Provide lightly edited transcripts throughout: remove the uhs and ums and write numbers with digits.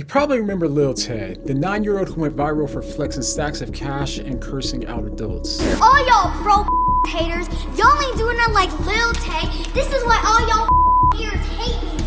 probably remember Lil Tay, the 9-year-old who went viral for flexing stacks of cash and cursing out adults. All y'all broke haters, y'all ain't doing nothing like Lil Tay. This is why all y'all haters hate me.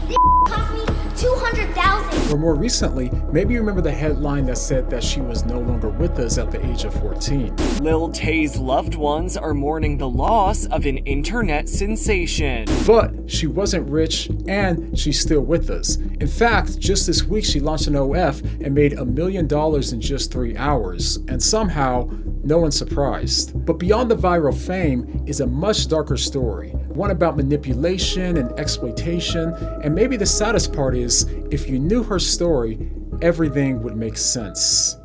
This cost me $200,000. Or more recently, maybe you remember the headline that said that she was no longer with us at the age of 14. Lil Tay's loved ones are mourning the loss of an internet sensation. But she wasn't rich, and she's still with us. In fact, just this week she launched an OF and made $1 million in just 3 hours, and somehow, no one's surprised. But beyond the viral fame is a much darker story, one about manipulation and exploitation, and maybe the saddest part is, if you knew her story, everything would make sense.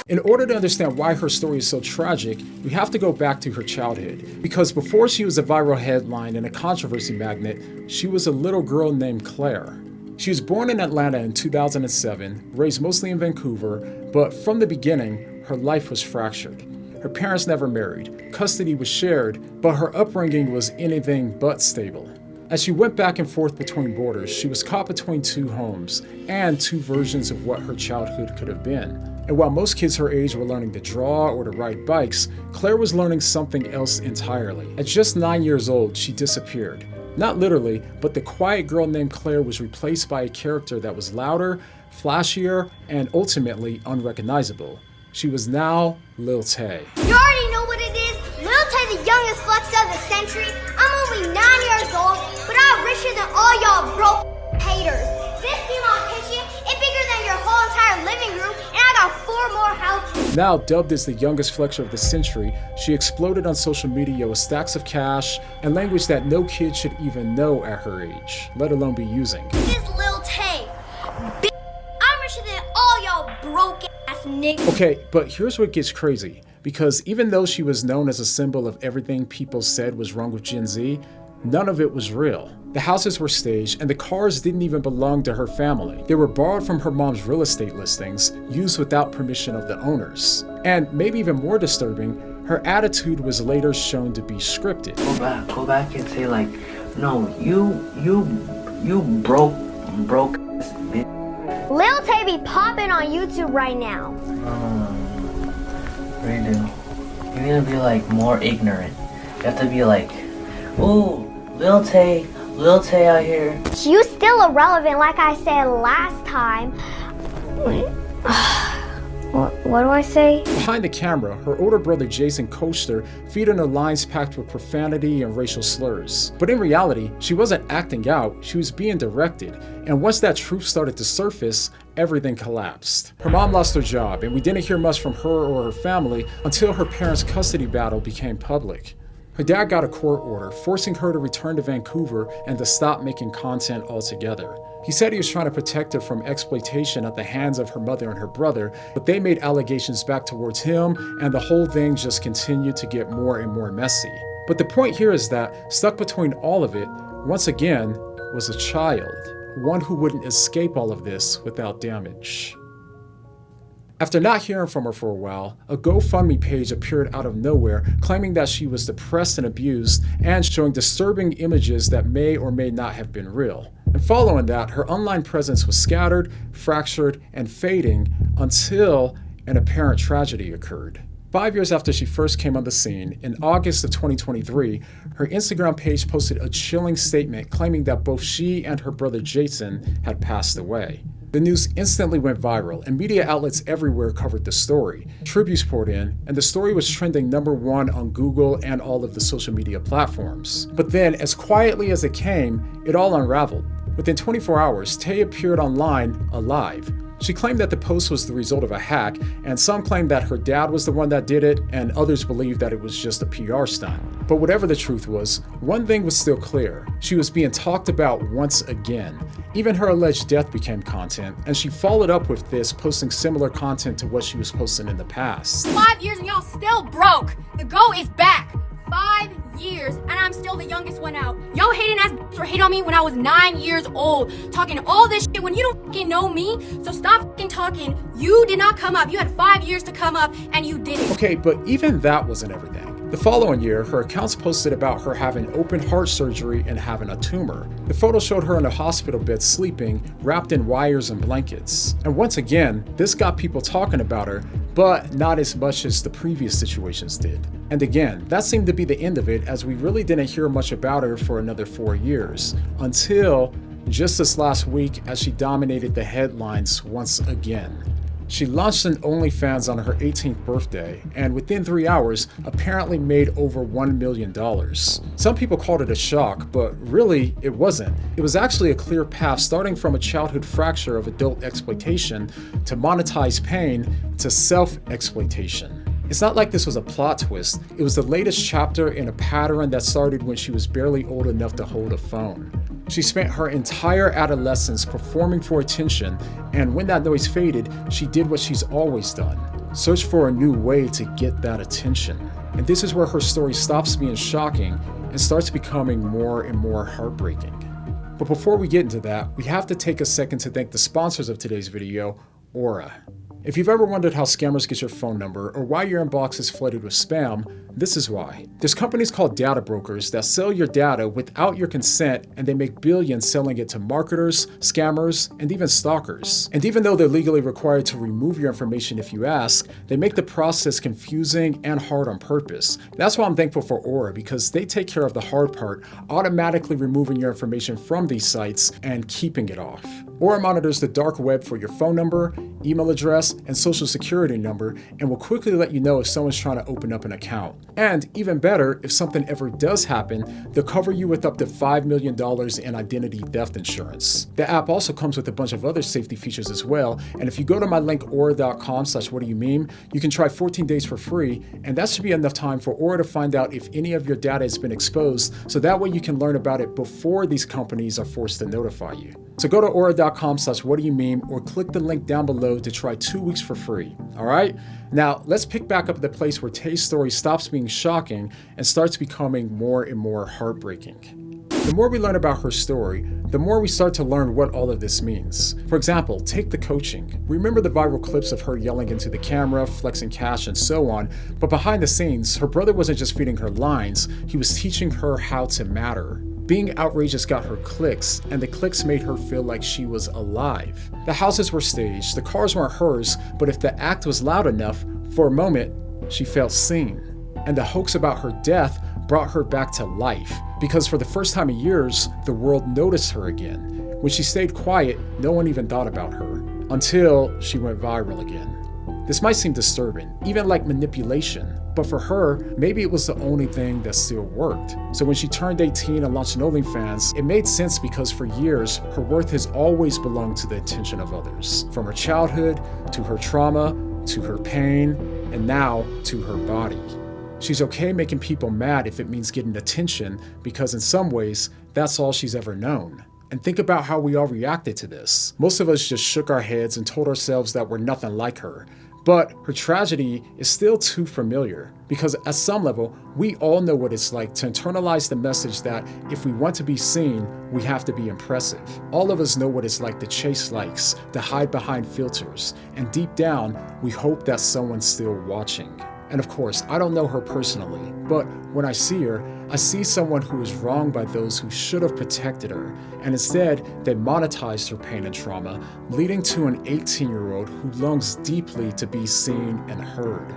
In order to understand why her story is so tragic, we have to go back to her childhood. Because before she was a viral headline and a controversy magnet, she was a little girl named Claire. She was born in Atlanta in 2007, raised mostly in Vancouver, but from the beginning, her life was fractured. Her parents never married, custody was shared, but her upbringing was anything but stable. As she went back and forth between borders, she was caught between 2 homes and 2 versions of what her childhood could have been. And while most kids her age were learning to draw or to ride bikes, Claire was learning something else entirely. At just 9 years old, she disappeared. Not literally, but the quiet girl named Claire was replaced by a character that was louder, flashier, and ultimately unrecognizable. She was now Lil Tay. You already know what it is. Lil Tay, the youngest flex of the century. I'm only 9 years old, but I'm richer than all y'all broke haters. This female kitchen is bigger than your whole entire living room, and I got 4 more houses. Now dubbed as the youngest flexer of the century, she exploded on social media with stacks of cash and language that no kid should even know at her age, let alone be using. This is Lil Tay. I'm richer than all y'all broke ass niggas. Okay, but here's what gets crazy. Because even though she was known as a symbol of everything people said was wrong with Gen Z, none of it was real. The houses were staged, and the cars didn't even belong to her family. They were borrowed from her mom's real estate listings, used without permission of the owners. And maybe even more disturbing, her attitude was later shown to be scripted. Go back and say like, no, you broke ass bitch. Lil Tay be popping on YouTube right now. Really do. You need to be like more ignorant. You have to be like, ooh, Lil Tay out here. You still irrelevant, like I said last time. What do I say? Behind the camera, her older brother Jason coached her, feeding her lines packed with profanity and racial slurs. But in reality, she wasn't acting out, she was being directed. And once that truth started to surface, everything collapsed. Her mom lost her job, and we didn't hear much from her or her family until her parents' custody battle became public. Her dad got a court order, forcing her to return to Vancouver and to stop making content altogether. He said he was trying to protect her from exploitation at the hands of her mother and her brother, but they made allegations back towards him, and the whole thing just continued to get more and more messy. But the point here is that, stuck between all of it, once again, was a child, one who wouldn't escape all of this without damage. After not hearing from her for a while, a GoFundMe page appeared out of nowhere claiming that she was depressed and abused and showing disturbing images that may or may not have been real. And following that, her online presence was scattered, fractured, and fading until an apparent tragedy occurred. 5 years after she first came on the scene, in August of 2023, her Instagram page posted a chilling statement claiming that both she and her brother Jason had passed away. The news instantly went viral, and media outlets everywhere covered the story. Tributes poured in, and the story was trending #1 on Google and all of the social media platforms. But then, as quietly as it came, it all unraveled. Within 24 hours, Tay appeared online alive. She claimed that the post was the result of a hack, and some claimed that her dad was the one that did it, and others believed that it was just a PR stunt. But whatever the truth was, one thing was still clear. She was being talked about once again. Even her alleged death became content, and she followed up with this, posting similar content to what she was posting in the past. 5 years and y'all still broke. The GOAT is back. 5 years and I'm still the youngest one out. Y'all hating ass were hating on me when I was 9 years old, talking all this shit when you don't fucking know me. So stop fucking talking. You did not come up. You had 5 years to come up and you didn't. Okay, but even that wasn't everything. The following year, her accounts posted about her having open heart surgery and having a tumor. The photo showed her in a hospital bed sleeping, wrapped in wires and blankets. And once again, this got people talking about her, but not as much as the previous situations did. And again, that seemed to be the end of it, as we really didn't hear much about her for another 4 years, until just this last week as she dominated the headlines once again. She launched an OnlyFans on her 18th birthday, and within 3 hours, apparently made over $1 million. Some people called it a shock, but really, it wasn't. It was actually a clear path starting from a childhood fracture of adult exploitation to monetized pain to self-exploitation. It's not like this was a plot twist. It was the latest chapter in a pattern that started when she was barely old enough to hold a phone. She spent her entire adolescence performing for attention, and when that noise faded, she did what she's always done: search for a new way to get that attention. And this is where her story stops being shocking and starts becoming more and more heartbreaking. But before we get into that, we have to take a second to thank the sponsors of today's video, Aura. If you've ever wondered how scammers get your phone number or why your inbox is flooded with spam, this is why. There's companies called data brokers that sell your data without your consent, and they make billions selling it to marketers, scammers, and even stalkers. And even though they're legally required to remove your information if you ask, they make the process confusing and hard on purpose. That's why I'm thankful for Aura, because they take care of the hard part, automatically removing your information from these sites and keeping it off. Aura monitors the dark web for your phone number, email address, and social security number, and will quickly let you know if someone's trying to open up an account. And even better, if something ever does happen, they'll cover you with up to $5 million in identity theft insurance. The app also comes with a bunch of other safety features as well, and if you go to my link aura.com/whatdoyoumeme, you can try 14 days for free, and that should be enough time for Aura to find out if any of your data has been exposed, so that way you can learn about it before these companies are forced to notify you. So go to aura.com/whatdoyoumeme or click the link down below to try 2 weeks for free. All right? Now, let's pick back up at the place where Tay's story stops being shocking and starts becoming more and more heartbreaking. The more we learn about her story, the more we start to learn what all of this means. For example, take the coaching. Remember the viral clips of her yelling into the camera, flexing cash, and so on, but behind the scenes, her brother wasn't just feeding her lines, he was teaching her how to matter. Being outrageous got her clicks, and the clicks made her feel like she was alive. The houses were staged, the cars weren't hers, but if the act was loud enough, for a moment, she felt seen. And the hoax about her death brought her back to life, because for the first time in years, the world noticed her again. When she stayed quiet, no one even thought about her, until she went viral again. This might seem disturbing, even like manipulation, but for her, maybe it was the only thing that still worked. So when she turned 18 and launched an OnlyFans, it made sense because for years, her worth has always belonged to the attention of others. From her childhood, to her trauma, to her pain, and now to her body. She's okay making people mad if it means getting attention, because in some ways, that's all she's ever known. And think about how we all reacted to this. Most of us just shook our heads and told ourselves that we're nothing like her. But her tragedy is still too familiar, because at some level, we all know what it's like to internalize the message that if we want to be seen, we have to be impressive. All of us know what it's like to chase likes, to hide behind filters, and deep down, we hope that someone's still watching. And of course, I don't know her personally, but when I see her, I see someone who was wronged by those who should have protected her, and instead, they monetized her pain and trauma, leading to an 18-year-old who longs deeply to be seen and heard.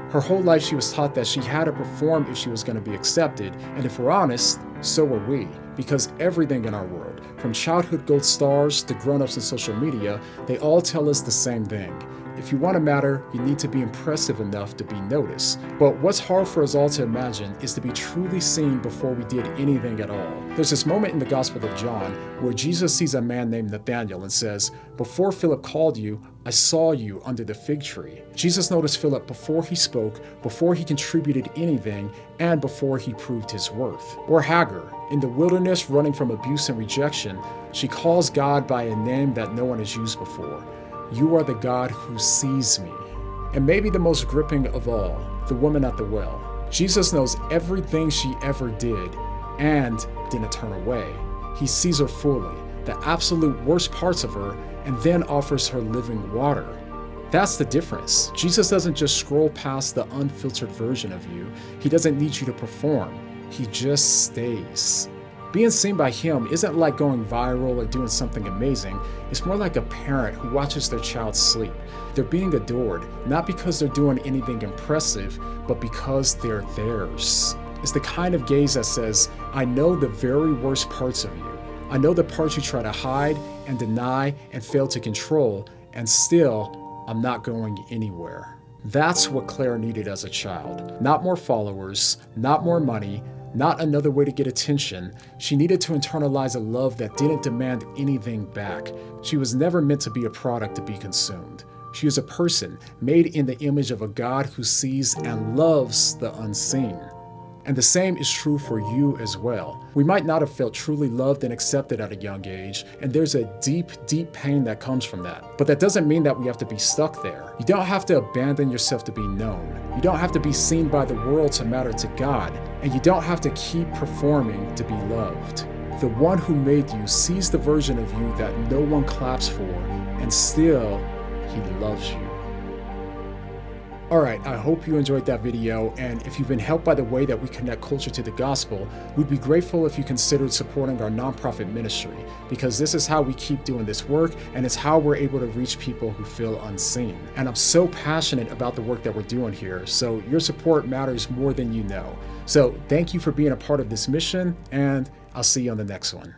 Her whole life, she was taught that she had to perform if she was going to be accepted, and if we're honest, so were we, because everything in our world, from childhood gold stars to grown-ups in social media, they all tell us the same thing. If you want to matter, you need to be impressive enough to be noticed. But what's hard for us all to imagine is to be truly seen before we did anything at all. There's this moment in the Gospel of John where Jesus sees a man named Nathanael and says, "Before Philip called you, I saw you under the fig tree." Jesus noticed Philip before he spoke, before he contributed anything, and before he proved his worth. Or Hagar, in the wilderness running from abuse and rejection, she calls God by a name that no one has used before. "You are the God who sees me." And maybe the most gripping of all, the woman at the well. Jesus knows everything she ever did and didn't turn away. He sees her fully, the absolute worst parts of her, and then offers her living water. That's the difference. Jesus doesn't just scroll past the unfiltered version of you. He doesn't need you to perform. He just stays. Being seen by him isn't like going viral or doing something amazing. It's more like a parent who watches their child sleep. They're being adored, not because they're doing anything impressive, but because they're theirs. It's the kind of gaze that says, I know the very worst parts of you. I know the parts you try to hide and deny and fail to control, and still, I'm not going anywhere. That's what Claire needed as a child. Not more followers, not more money, not another way to get attention. She needed to internalize a love that didn't demand anything back. She was never meant to be a product to be consumed. She is a person made in the image of a God who sees and loves the unseen. And the same is true for you as well. We might not have felt truly loved and accepted at a young age, and there's a deep, deep pain that comes from that. But that doesn't mean that we have to be stuck there. You don't have to abandon yourself to be known. You don't have to be seen by the world to matter to God, and you don't have to keep performing to be loved. The one who made you sees the version of you that no one claps for, and still, he loves you. Alright, I hope you enjoyed that video, and if you've been helped by the way that we connect culture to the gospel, we'd be grateful if you considered supporting our nonprofit ministry, because this is how we keep doing this work, and it's how we're able to reach people who feel unseen. And I'm so passionate about the work that we're doing here, so your support matters more than you know. So thank you for being a part of this mission, and I'll see you on the next one.